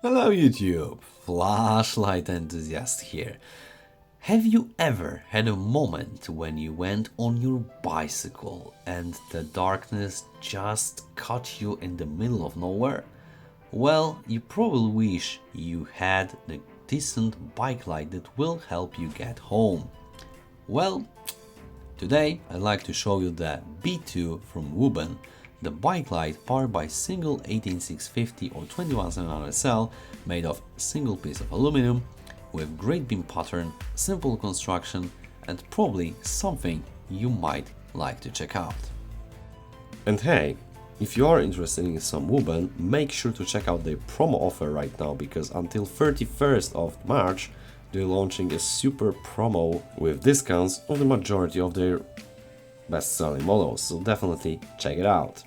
Hello YouTube, Flashlight Enthusiast here. Have you ever had a moment when you went on your bicycle and the darkness just caught you in the middle of nowhere? Well, you probably wish you had a decent bike light that will help you get home. Well, today I'd like to show you the B2 from Wuben, the Bikelight powered by single 18650 or 21700 cell made of single piece of aluminum with great beam pattern, simple construction and probably something you might like to check out. And hey, if you are interested in some Wuben, make sure to check out their promo offer right now because until 31st of March they're launching a super promo with discounts on the majority of their best-selling models, so definitely check it out.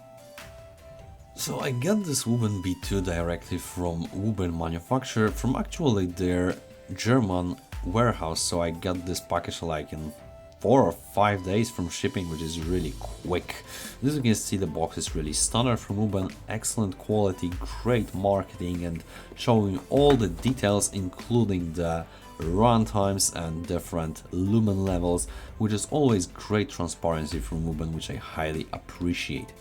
So I got this Wuben B2 directly from Wuben manufacturer from actually their German warehouse, so I got this package like in 4 or 5 days from shipping, which is really quick. As you can see, the box is really standard from Wuben, excellent quality, great marketing and showing all the details including the runtimes and different lumen levels, which is always great transparency from Wuben, which I highly appreciate.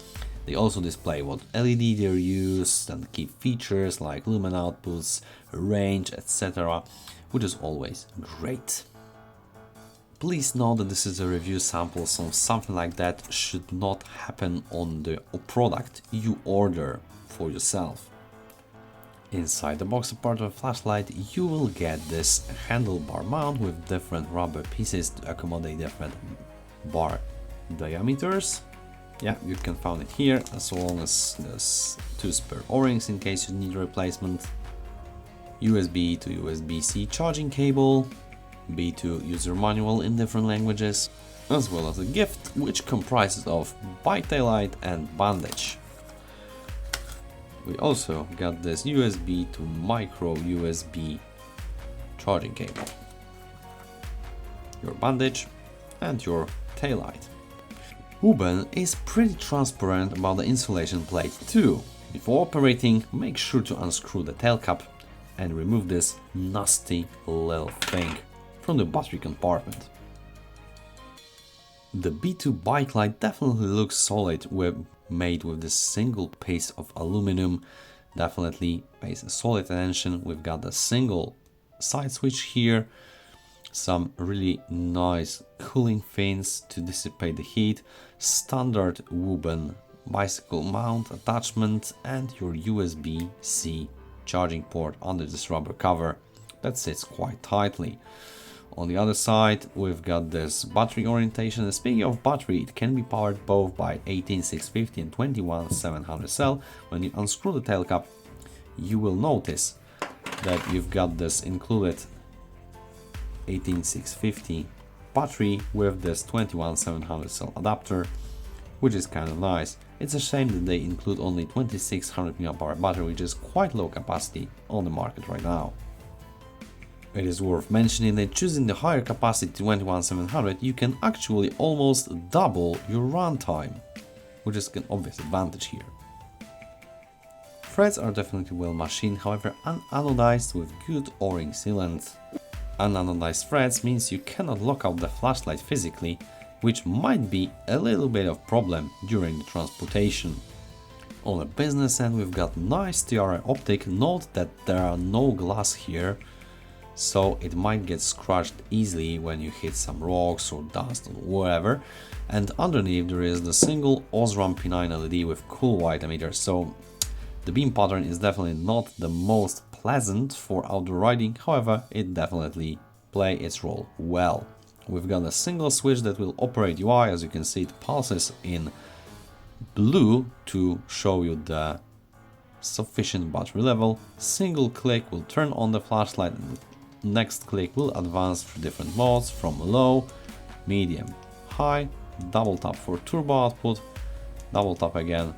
They also display what LED they're used and key features like lumen outputs, range, etc., which is always great. Please note that this is a review sample, so something like that should not happen on the product you order for yourself. Inside the box, part of a flashlight, you will get this handlebar mount with different rubber pieces to accommodate different bar diameters. Yeah, you can find it here, as long as there's 2 spare O-rings in case you need replacement. USB to USB-C charging cable, B2 user manual in different languages, as well as a gift which comprises of Bikelight and bandage. We also got this USB to micro USB charging cable, your bandage and your taillight. Wuben is pretty transparent about the insulation plate too. Before operating, make sure to unscrew the tail cap and remove this nasty little thing from the battery compartment. The B2 Bikelight definitely looks solid, made with this single piece of aluminum. Definitely pays a solid attention. We've got the single side switch here, some really nice cooling fins to dissipate the heat, standard Wuben bicycle mount attachment and your USB-C charging port under this rubber cover that sits quite tightly. On the other side we've got this battery orientation, and speaking of battery, it can be powered both by 18650 and 21700 cell. When you unscrew the tail cap, you will notice that you've got this included 18650 battery with this 21700 cell adapter, which is kind of nice. It's a shame that they include only 2600 mAh battery, which is quite low capacity on the market right now. It is worth mentioning that choosing the higher capacity 21700 you can actually almost double your runtime, which is an obvious advantage here. Threads are definitely well machined, however unanodized with good O-ring sealant. Unanodized threads means you cannot lock out the flashlight physically, which might be a little bit of problem during the transportation. On the business end, we've got nice TRI optic. Note that there are no glass here, so it might get scratched easily when you hit some rocks or dust or whatever. And underneath there is the single Osram P9 LED with cool white emitter, so the beam pattern is definitely not the most pleasant for outdoor riding, however it definitely plays its role well. We've got a single switch that will operate UI, as you can see it pulses in blue to show you the sufficient battery level. Single click will turn on the flashlight and next click will advance through different modes from low, medium, high, double tap for turbo output, double tap again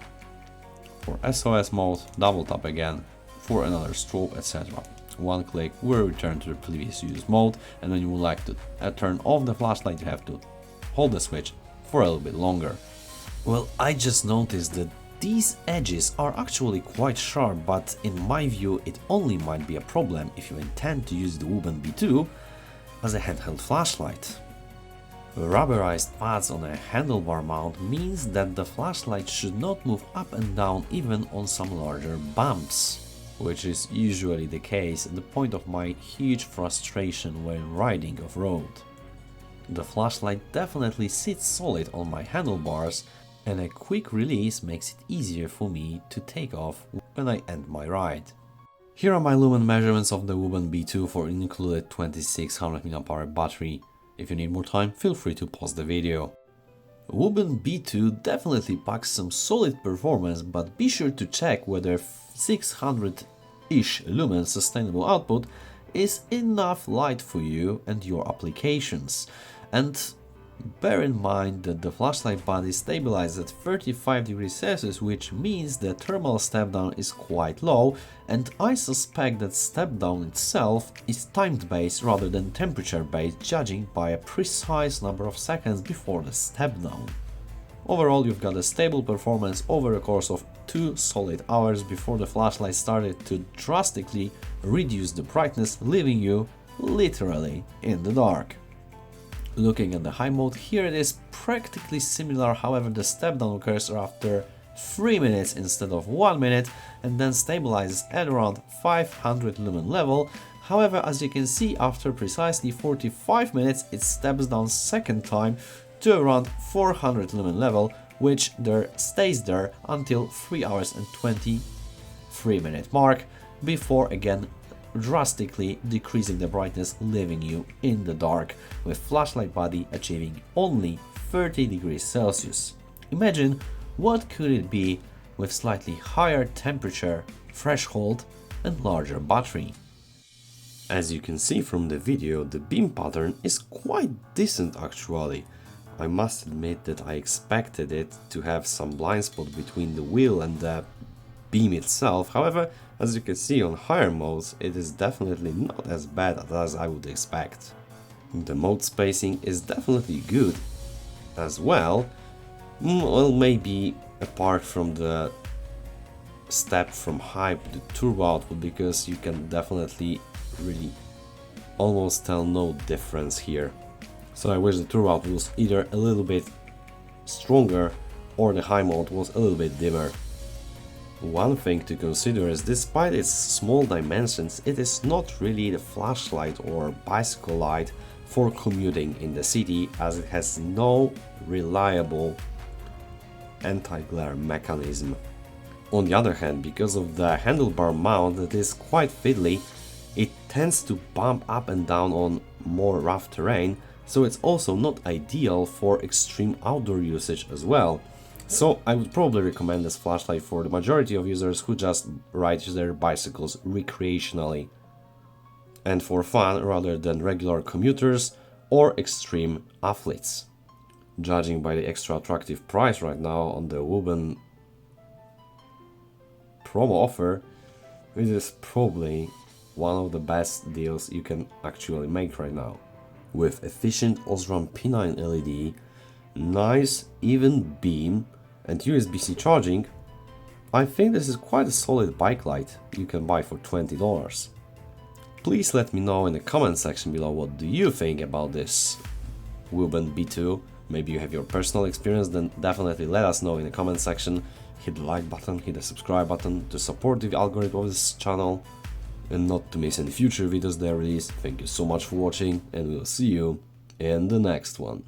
for SOS mode, double tap again for another strobe, etc. One click will return to the previous use mode, and when you would like to turn off the flashlight, you have to hold the switch for a little bit longer. Well, I just noticed that These edges are actually quite sharp, but in my view it only might be a problem if you intend to use the Wuben B2 as a handheld flashlight. Rubberized pads on a handlebar mount means that the flashlight should not move up and down even on some larger bumps, which is usually the case at the point of my huge frustration when riding off-road. The flashlight definitely sits solid on my handlebars, and a quick release makes it easier for me to take off when I end my ride. Here are my lumen measurements of the Wuben B2 for included 2600 mAh battery. If you need more time, feel free to pause the video. Wuben B2 definitely packs some solid performance, but be sure to check whether 600-ish lumen sustainable output is enough light for you and your applications. And bear in mind that the flashlight body stabilizes at 35 degrees Celsius, which means the thermal step down is quite low, and I suspect that step down itself is timed based rather than temperature based, judging by a precise number of seconds before the step down. Overall, you've got a stable performance over the course of 2 solid hours before the flashlight started to drastically reduce the brightness, leaving you literally in the dark. Looking at the high mode, here it is practically similar, however the step down occurs after 3 minutes instead of 1 minute and then stabilizes at around 500 lumen level. However, as you can see, after precisely 45 minutes it steps down second time to around 400 lumen level, which stays there until 3 hours and 23 minute mark before again drastically decreasing the brightness, leaving you in the dark, with flashlight body achieving only 30 degrees Celsius. Imagine what could it be with slightly higher temperature threshold and larger battery. As you can see from the video, the beam pattern is quite decent actually. I must admit that I expected it to have some blind spot between the wheel and the beam itself. However, as you can see on higher modes, it is definitely not as bad as I would expect. The mode spacing is definitely good as well. Well, maybe apart from the step from high to turbo output, because you can definitely really almost tell no difference here. So I wish the turbo output was either a little bit stronger or the high mode was a little bit dimmer. One thing to consider is, despite its small dimensions, it is not really the flashlight or bicycle light for commuting in the city, as it has no reliable anti-glare mechanism. On the other hand, because of the handlebar mount that is quite fiddly, it tends to bump up and down on more rough terrain, so it's also not ideal for extreme outdoor usage as well. So I would probably recommend this flashlight for the majority of users who just ride their bicycles recreationally and for fun rather than regular commuters or extreme athletes. Judging by the extra attractive price right now on the Wuben promo offer, it is probably one of the best deals you can actually make right now. With efficient Osram P9 LED, nice even beam and USB-C charging, I think this is quite a solid bike light you can buy for $20. Please let me know in the comment section below what do you think about this Wuben B2. Maybe you have your personal experience, then definitely let us know in the comment section. Hit the like button, hit the subscribe button to support the algorithm of this channel and not to miss any future videos they release. Thank you so much for watching, and we'll see you in the next one.